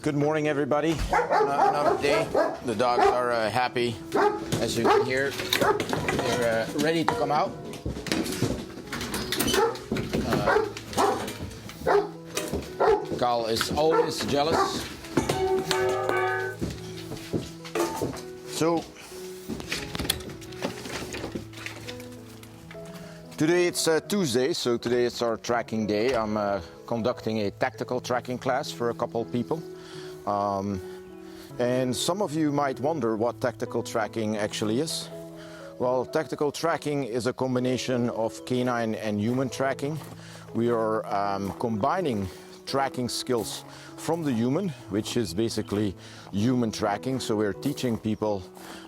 Good morning, everybody. Another day. The dogs are happy. As you can hear, they're ready to come out. Carl is always jealous. So, today it's Tuesday, so today it's our tracking day. I'm conducting a tactical tracking class for a couple people. And some of you might wonder what tactical tracking actually is. Well, tactical tracking is a combination of canine and human tracking. We are combining tracking skills from the human, which is basically human tracking. So we're teaching people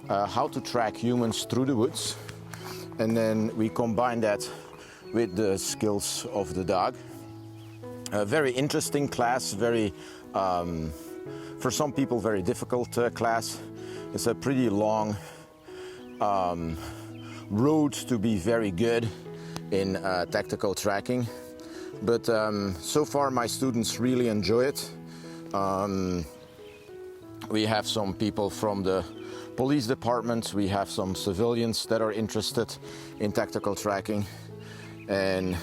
how to track humans through the woods. And then we combine that with the skills of the dog. A very interesting class, very for some people, very difficult class. It's a pretty long road to be very good in tactical tracking. But so far, my students really enjoy it. We have some people from the police department. We have some civilians that are interested in tactical tracking. And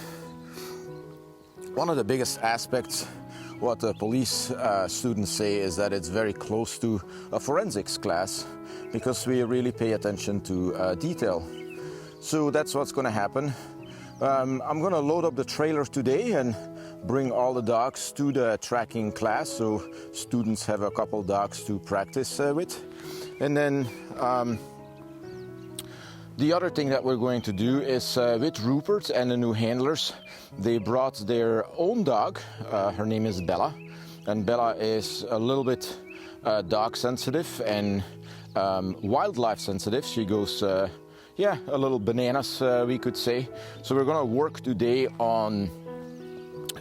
one of the biggest aspects what the police students say is that it's very close to a forensics class because we really pay attention to detail. So that's what's going to happen. I'm going to load up the trailer today and bring all the dogs to the tracking class so students have a couple dogs to practice with. And then the other thing that we're going to do is with Ruppert and the new handlers, they brought their own dog. Her name is Bella, and Bella is a little bit dog sensitive and wildlife sensitive. She goes, a little bananas, we could say. So we're going to work today on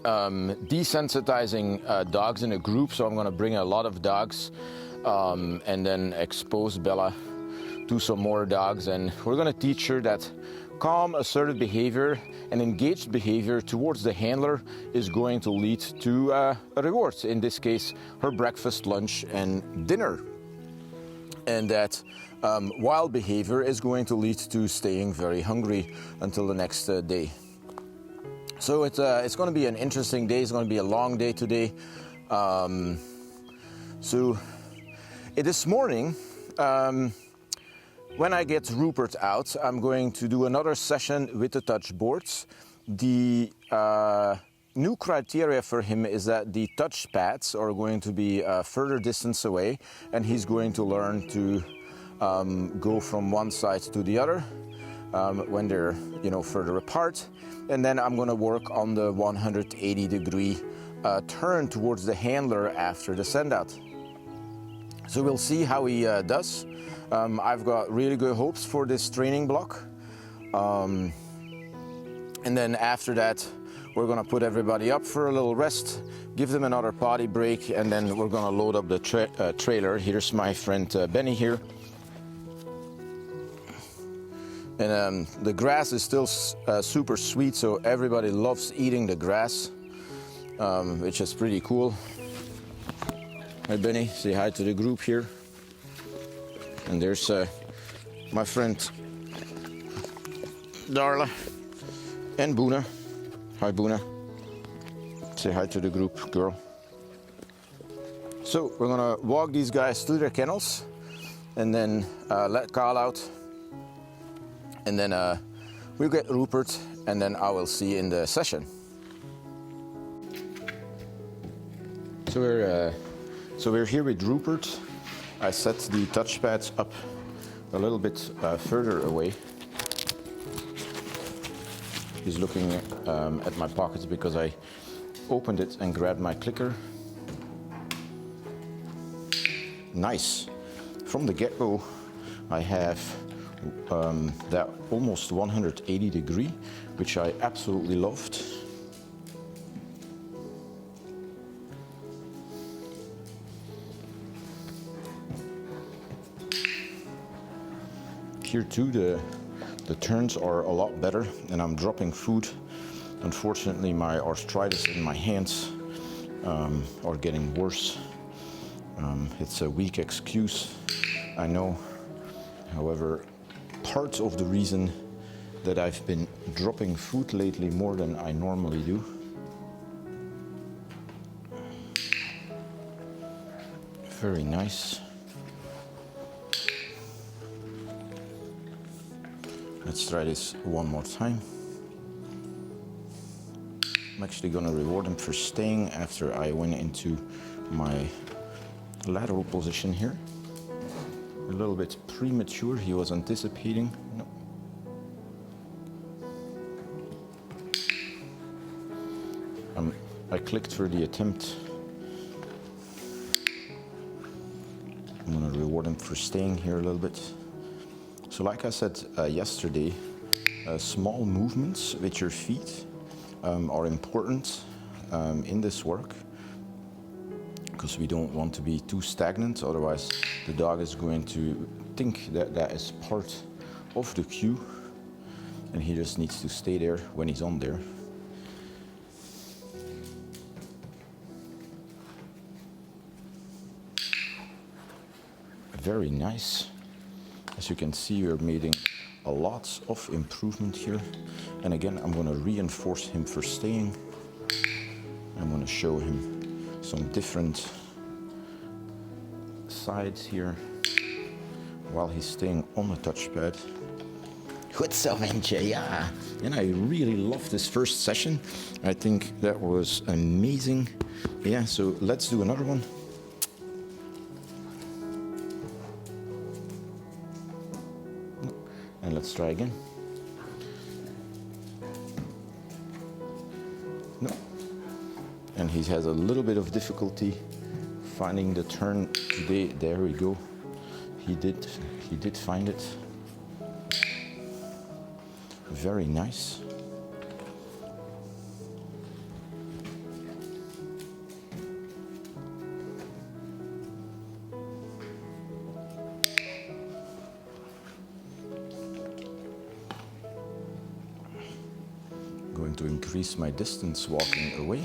desensitizing dogs in a group. So I'm going to bring a lot of dogs and then expose Bella to some more dogs, and we're going to teach her that calm, assertive behavior and engaged behavior towards the handler is going to lead to a reward. In this case, her breakfast, lunch, and dinner. And that wild behavior is going to lead to staying very hungry until the next day. So it's going to be an interesting day. It's going to be a long day today. This morning, when I get Ruppert out, I'm going to do another session with the touch boards. The new criteria for him is that the touch pads are going to be a further distance away, and he's going to learn to go from one side to the other when they're further apart. And then I'm going to work on the 180-degree turn towards the handler after the send out. So we'll see how he does. I've got really good hopes for this training block. And then after that, we're going to put everybody up for a little rest, give them another potty break, and then we're going to load up the trailer. Here's my friend Benny here. And the grass is still super sweet, so everybody loves eating the grass, which is pretty cool. Hi Benny, say hi to the group here. And there's my friend Darla and Boona. Hi Boona. Say hi to the group, girl. So we're gonna walk these guys to their kennels and then let Carl out. And then we'll get Ruppert, and then I will see you in the session. So we're here with Ruppert. I set the touchpads up a little bit further away. He's looking at my pockets because I opened it and grabbed my clicker. Nice. From the get-go, I have that almost 180 degree, which I absolutely loved. Here too, the turns are a lot better, and I'm dropping food. Unfortunately, my arthritis in my hands are getting worse. It's a weak excuse, I know. However, part of the reason that I've been dropping food lately more than I normally do very nice. Let's try this one more time. I'm actually gonna reward him for staying after I went into my lateral position here. A little bit premature, he was anticipating. No. I clicked for the attempt. I'm gonna reward him for staying here a little bit. So like I said yesterday, small movements with your feet are important in this work, because we don't want to be too stagnant, otherwise the dog is going to think that that is part of the cue, and he just needs to stay there when he's on there. Very nice. As you can see, we're making a lot of improvement here. And again, I'm going to reinforce him for staying. I'm going to show him some different sides here while he's staying on the touchpad. What's up, NJ? Yeah, and I really loved this first session. I think that was amazing. Yeah, so let's do another one. And let's try again. No. And he has a little bit of difficulty finding the turn today. There we go. He did find it. Very nice. Going to increase my distance walking away.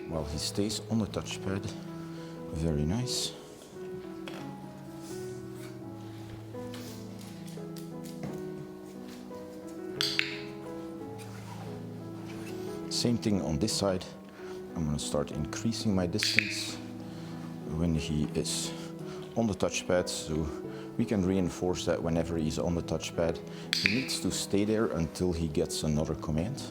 While he stays on the touchpad. Very nice. Same thing on this side. I'm going to start increasing my distance when he is on the touchpad, so we can reinforce that whenever he's on the touchpad. He needs to stay there until he gets another command.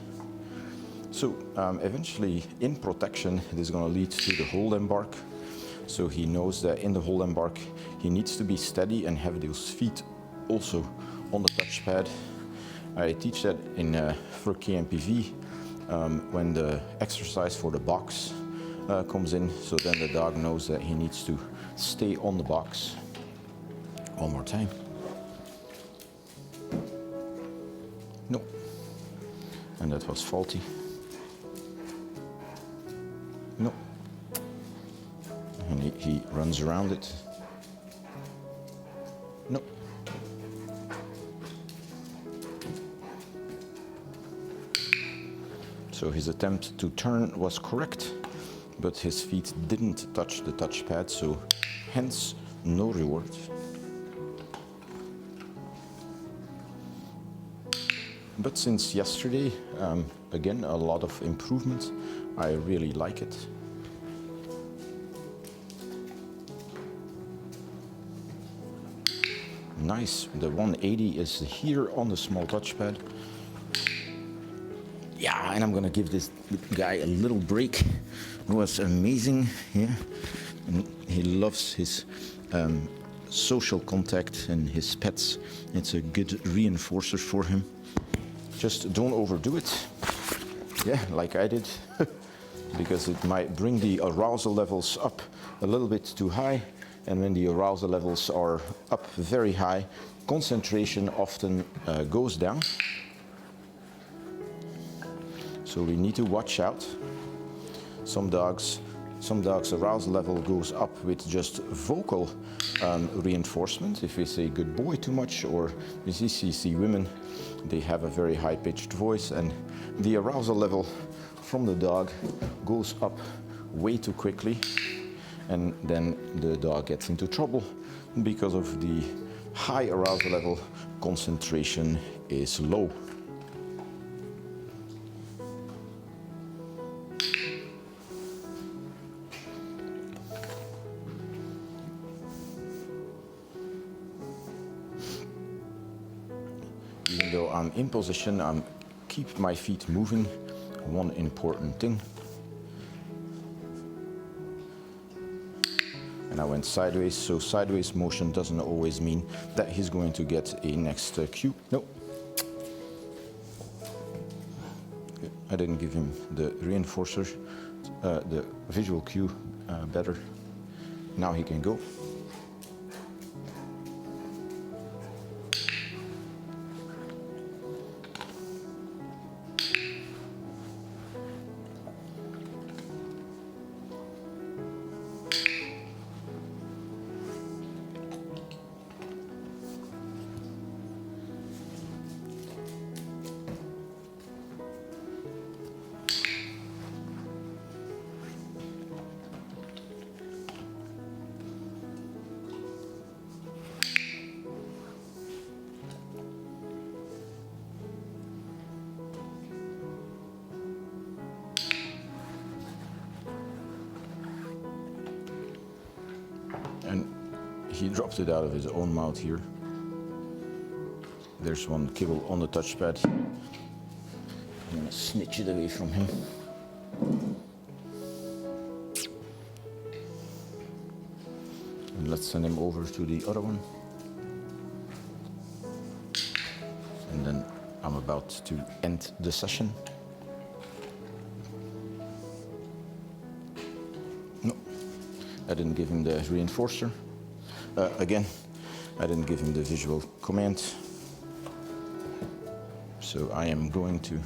So eventually, in protection, it is going to lead to the hold embark. So he knows that in the hold embark, he needs to be steady and have those feet also on the touchpad. I teach that for KMPV when the exercise for the box comes in. So then the dog knows that he needs to stay on the box. One more time. No. And that was faulty. No. And he runs around it. No. So his attempt to turn was correct, but his feet didn't touch the touchpad, so hence no reward. But since yesterday, again, a lot of improvement. I really like it. Nice, the 180 is here on the small touchpad. Yeah, and I'm gonna give this guy a little break. It was amazing, yeah. And he loves his social contact and his pets. It's a good reinforcer for him. Just don't overdo it. Yeah, like I did. Because it might bring the arousal levels up a little bit too high. And when the arousal levels are up very high, concentration often goes down. So we need to watch out. Some dogs Some dogs' arousal level goes up with just vocal reinforcement. If we say good boy too much, or you see women, they have a very high-pitched voice, and the arousal level from the dog goes up way too quickly, and then the dog gets into trouble because of the high arousal level, concentration is low. Even though I'm in position, I keep my feet moving. One important thing. And I went sideways, so sideways motion doesn't always mean that he's going to get a next cue. No. I didn't give him the reinforcer, the visual cue better. Now he can go. And he dropped it out of his own mouth here. There's one kibble on the touchpad. I'm gonna snitch it away from him. And let's send him over to the other one. And then I'm about to end the session. No, I didn't give him the reinforcer. Again, I didn't give him the visual command. So I am going to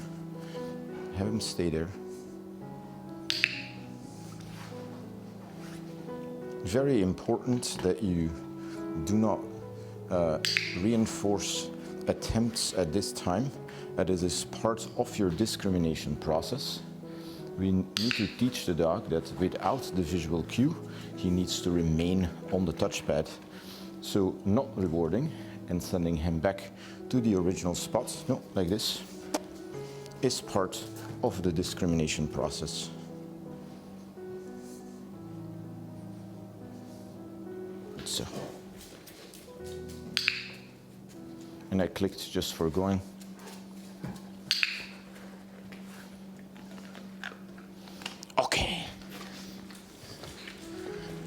have him stay there. Very important that you do not reinforce attempts at this time. That is part of your discrimination process. We need to teach the dog that without the visual cue, he needs to remain on the touchpad. So not rewarding and sending him back to the original spot, no, like this, is part of the discrimination process. So. And I clicked just for going.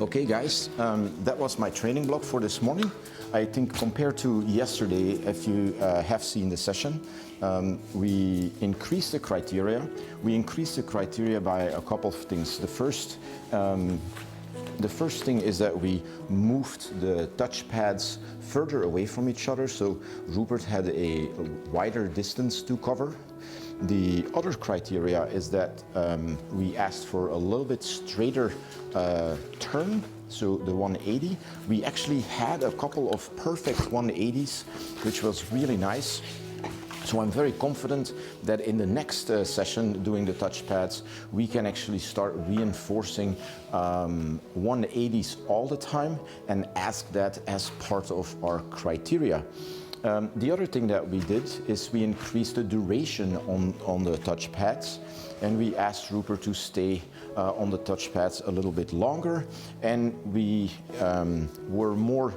Okay guys, that was my training block for this morning. I think compared to yesterday, if you have seen the session, we increased the criteria. We increased the criteria by a couple of things. The first thing is that we moved the touchpads further away from each other, so Ruppert had a wider distance to cover. The other criteria is that we asked for a little bit straighter turn, so the 180. We actually had a couple of perfect 180s, which was really nice. So I'm very confident that in the next session doing the touchpads, we can actually start reinforcing 180s all the time and ask that as part of our criteria. The other thing that we did is we increased the duration on the touchpads, and we asked Ruppert to stay on the touchpads a little bit longer, and we were more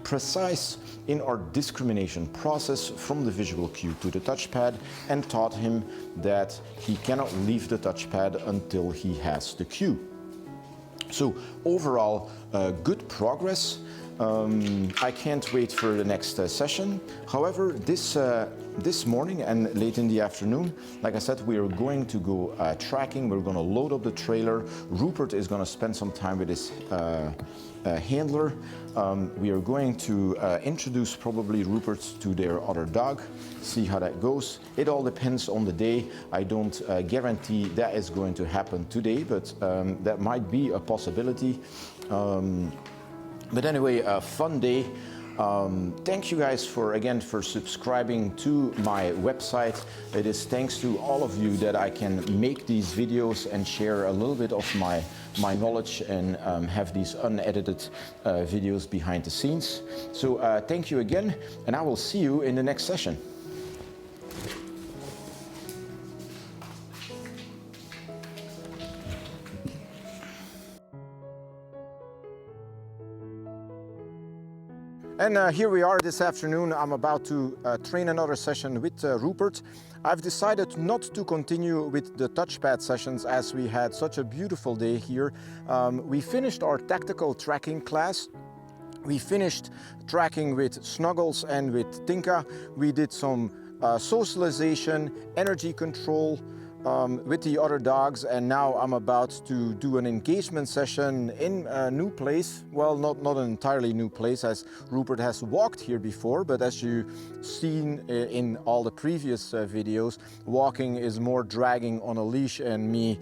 precise in our discrimination process from the visual cue to the touchpad, and taught him that he cannot leave the touchpad until he has the cue. So overall, good progress. I can't wait for the next session. However, this morning and late in the afternoon, like I said, we are going to go tracking. We're going to load up the trailer. Ruppert is going to spend some time with his handler. We are going to introduce probably Ruppert to their other dog, see how that goes. It all depends on the day. I don't guarantee that is going to happen today, but that might be a possibility. But anyway, a fun day. Thank you guys again for subscribing to my website. It is thanks to all of you that I can make these videos and share a little bit of my knowledge and have these unedited videos behind the scenes. So thank you again, and I will see you in the next session. And here we are this afternoon. I'm about to train another session with Ruppert. I've decided not to continue with the touchpad sessions as we had such a beautiful day here. We finished our tactical tracking class. We finished tracking with Snuggles and with Tinka. We did some socialization, energy control, with the other dogs, and now I'm about to do an engagement session in a new place. Well, not an entirely new place, as Ruppert has walked here before, but as you've seen in all the previous videos, walking is more dragging on a leash and me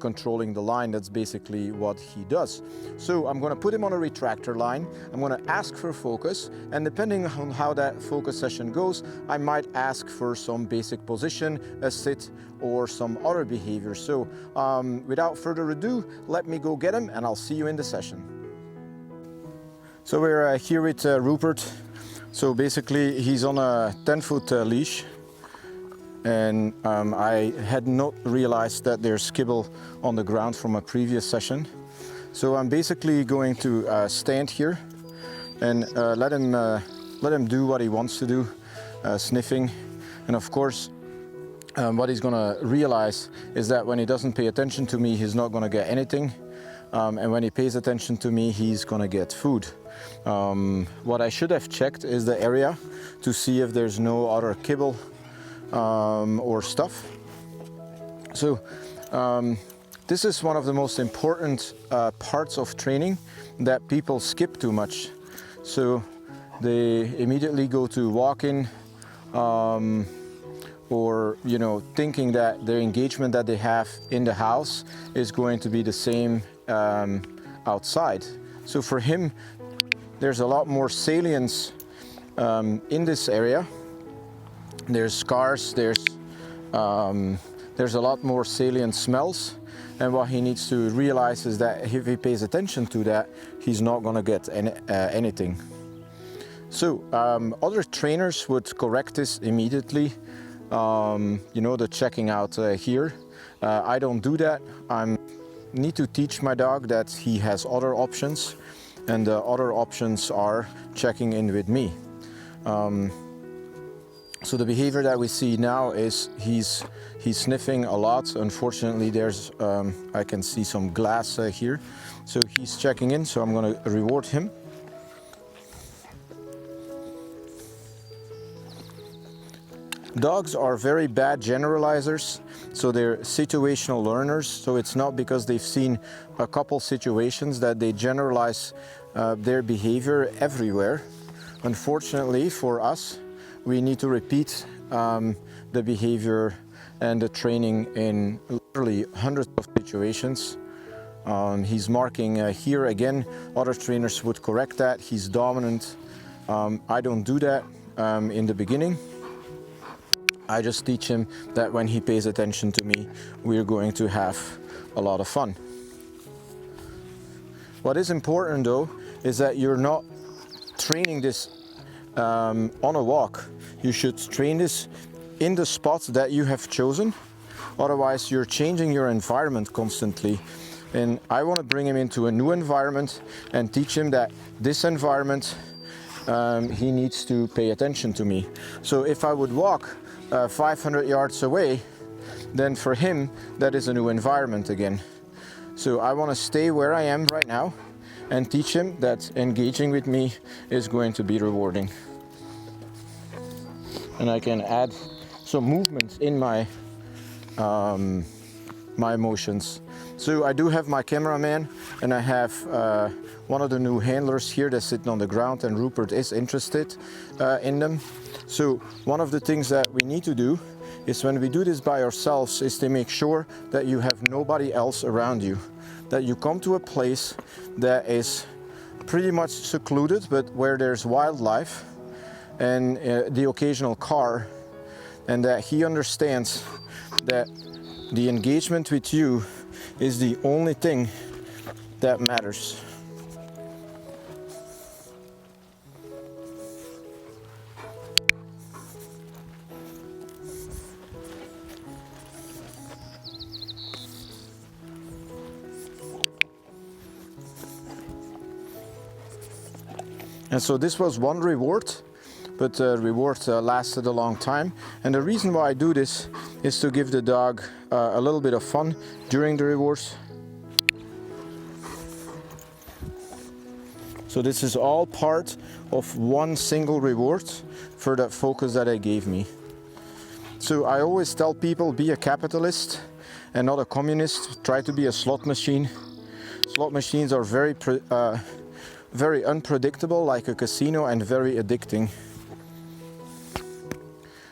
controlling the line. That's basically what he does. So I'm going to put him on a retractor line. I'm going to ask for focus, and depending on how that focus session goes, I might ask for some basic position, a sit, or some other behavior. So without further ado, let me go get him and I'll see you in the session. So we're here with Ruppert. So basically he's on a 10-foot leash, and I had not realized that there's kibble on the ground from a previous session. So I'm basically going to stand here and let him do what he wants to do, sniffing. And of course, what he's going to realize is that when he doesn't pay attention to me, he's not going to get anything. And when he pays attention to me, he's going to get food. What I should have checked is the area to see if there's no other kibble or stuff. So this is one of the most important parts of training that people skip too much. So they immediately go to walking, or thinking that their engagement that they have in the house is going to be the same outside. So for him, there's a lot more salience in this area. There's scars, there's a lot more salient smells, and what he needs to realize is that if he pays attention to that, he's not going to get anything. So other trainers would correct this immediately. The checking out here. I don't do that. I need to teach my dog that he has other options, and the other options are checking in with me. So the behavior that we see now is he's sniffing a lot. Unfortunately, there's I can see some glass here. So he's checking in, so I'm going to reward him. Dogs are very bad generalizers, so they're situational learners. So it's not because they've seen a couple situations that they generalize their behavior everywhere. Unfortunately for us, we need to repeat the behavior and the training in literally hundreds of situations. He's marking here again. Other trainers would correct that. He's dominant. I don't do that in the beginning. I just teach him that when he pays attention to me, we're going to have a lot of fun. What is important though is that you're not training this on a walk. You should train this in the spots that you have chosen. Otherwise, you're changing your environment constantly. And I want to bring him into a new environment and teach him that this environment, he needs to pay attention to me. So if I would walk 500 yards away, then for him that is a new environment again. So I want to stay where I am right now and teach him that engaging with me is going to be rewarding. And I can add some movements in my my motions. So I do have my cameraman, and I have one of the new handlers here that's sitting on the ground, and Ruppert is interested in them. So one of the things that we need to do is, when we do this by ourselves, is to make sure that you have nobody else around you, that you come to a place that is pretty much secluded, but where there's wildlife and the occasional car, and that he understands that the engagement with you is the only thing that matters. And so this was one reward, but the reward lasted a long time. And the reason why I do this is to give the dog a little bit of fun during the rewards. So this is all part of one single reward for that focus that I gave me. So I always tell people, be a capitalist and not a communist. Try to be a slot machine. Slot machines are very unpredictable, like a casino, and very addicting.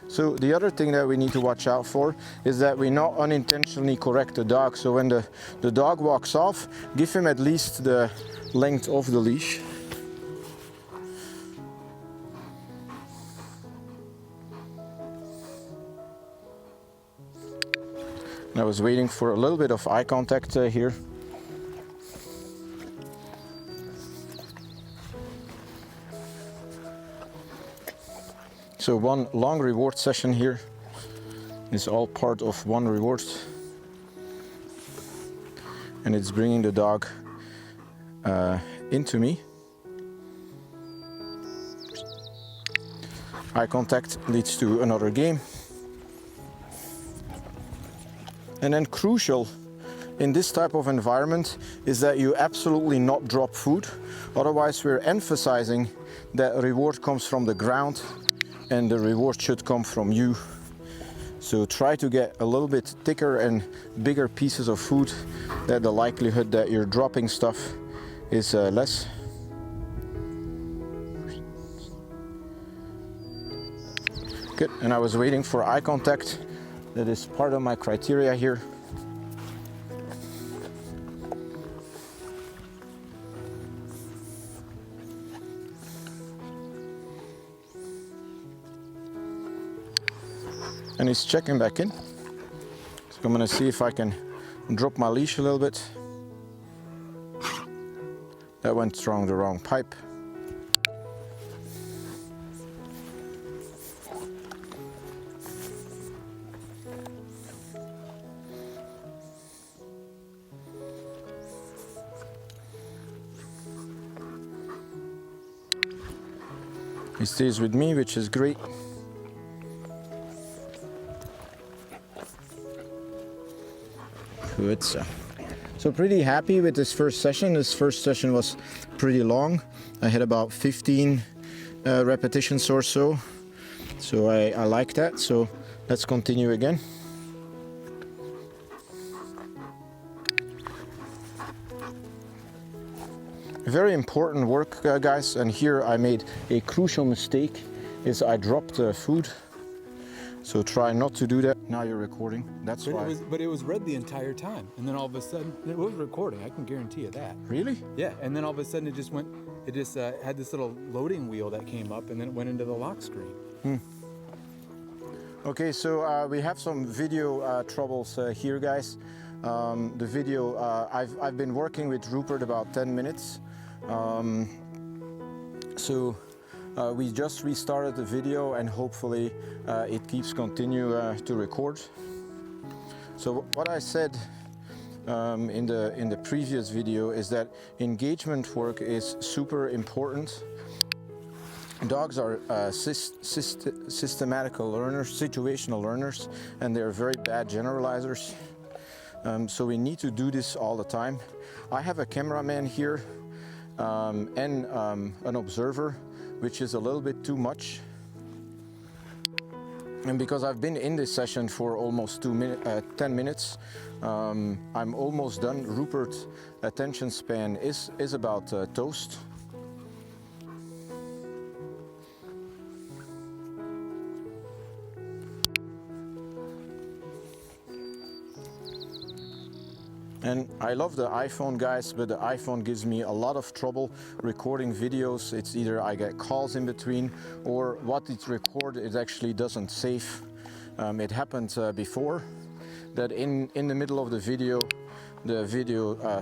So the other thing that we need to watch out for is that we not unintentionally correct the dog. So when the dog walks off, give him at least the length of the leash. And I was waiting for a little bit of eye contact here. So one long reward session here is all part of one reward, and it's bringing the dog into me. Eye contact leads to another game. And then crucial in this type of environment is that you absolutely not drop food. Otherwise we're emphasizing that reward comes from the ground, and the reward should come from you. So try to get a little bit thicker and bigger pieces of food, that the likelihood that you're dropping stuff is less. Good, and I was waiting for eye contact. That is part of my criteria here. And he's checking back in. So I'm gonna see if I can drop my leash a little bit. That went the wrong pipe. He stays with me, which is great. Good. So pretty happy with this first session. This first session was pretty long. I had about 15 repetitions or so. So I like that. So let's continue again. Very important work, guys. And here I made a crucial mistake, is I dropped food. So try not to do that. Now you're recording. That's why. But it was red the entire time, and then all of a sudden it was recording. I can guarantee you that. Really? Yeah. And then all of a sudden it just went. It just had this little loading wheel that came up, and then it went into the lock screen. Okay, so we have some video troubles here, guys. The video, I've been working with Ruppert about 10 minutes. We just restarted the video, and hopefully it keeps continue to record. So what I said in the previous video is that engagement work is super important. Dogs are systematical learners, situational learners, and they're very bad generalizers. So we need to do this all the time. I have a cameraman here, and an observer, which is a little bit too much. And because I've been in this session for almost 10 minutes, I'm almost done. Ruppert's attention span is about toast. And I love the iPhone, guys, but the iPhone gives me a lot of trouble recording videos. It's either I get calls in between, or what it records it actually doesn't save. It happened before that in the middle of the video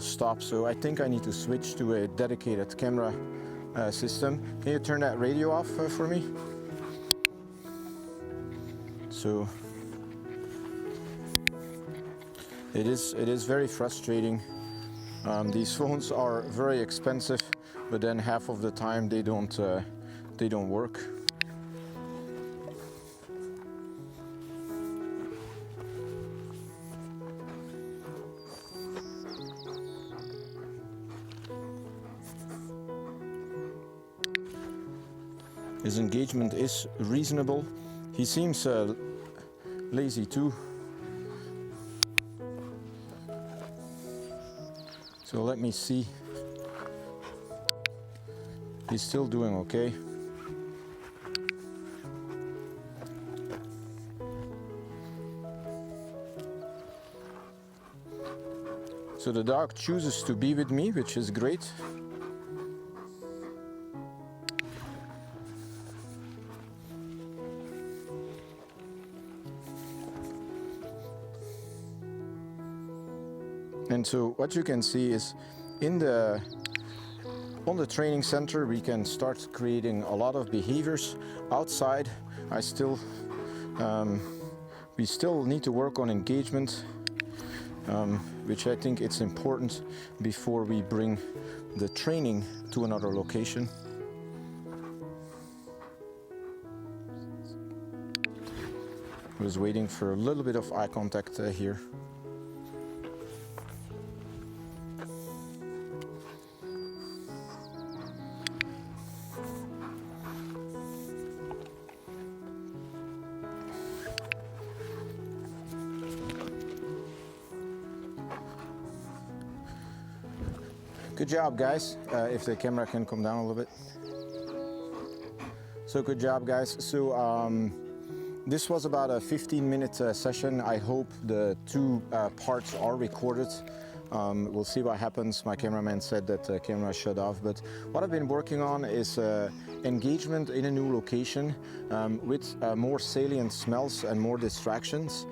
stops. So I think I need to switch to a dedicated camera system. Can you turn that radio off for me? So it is very frustrating. These phones are very expensive, but then half of the time they don't work. His engagement is reasonable. He seems lazy too. So let me see. He's still doing okay. So the dog chooses to be with me, which is great. And so what you can see is on the training center we can start creating a lot of behaviors. Outside we still need to work on engagement, which I think it's important before we bring the training to another location. I was waiting for a little bit of eye contact here. Good job, guys. If the camera can come down a little bit. So good job, guys. So this was about a 15-minute session. I hope the two parts are recorded. We'll see what happens. My cameraman said that the camera shut off, but what I've been working on is engagement in a new location with more salient smells and more distractions.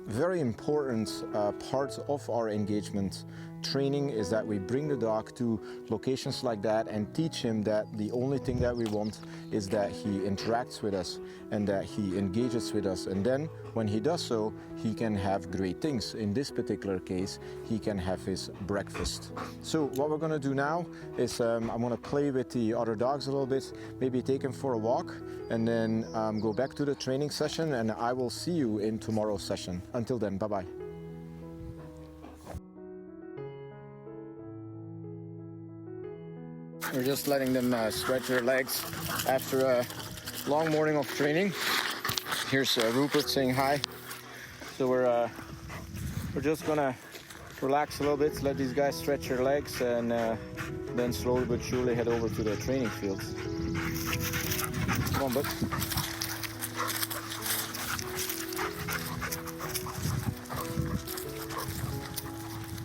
Very important part of our engagement training is that we bring the dog to locations like that and teach him that the only thing that we want is that he interacts with us and that he engages with us, and then when he does so, he can have great things. In this particular case, he can have his breakfast. So what we're going to do now is I'm going to play with the other dogs a little bit, maybe take him for a walk, and then go back to the training session, and I will see you in tomorrow's session. Until then, bye-bye. We're just letting them stretch their legs after a long morning of training. Here's Ruppert saying hi. So we're just gonna relax a little bit, let these guys stretch their legs, and then slowly but surely head over to the training fields. Come on, bud.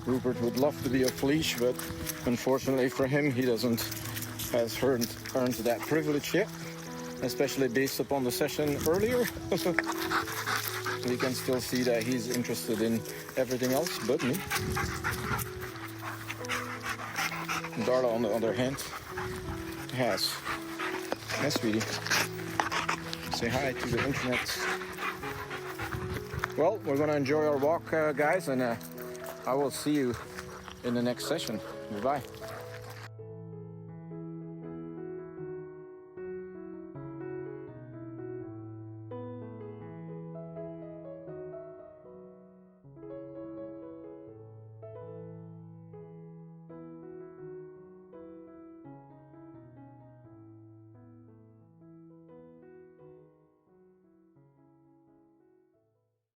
Ruppert would love to be off leash, but unfortunately for him, he has earned that privilege yet, especially based upon the session earlier. We can still see that he's interested in everything else but me. Darla, on the other hand, has. Yes, sweetie. Say hi to the internet. Well, we're going to enjoy our walk, guys, and I will see you in the next session. Bye-bye.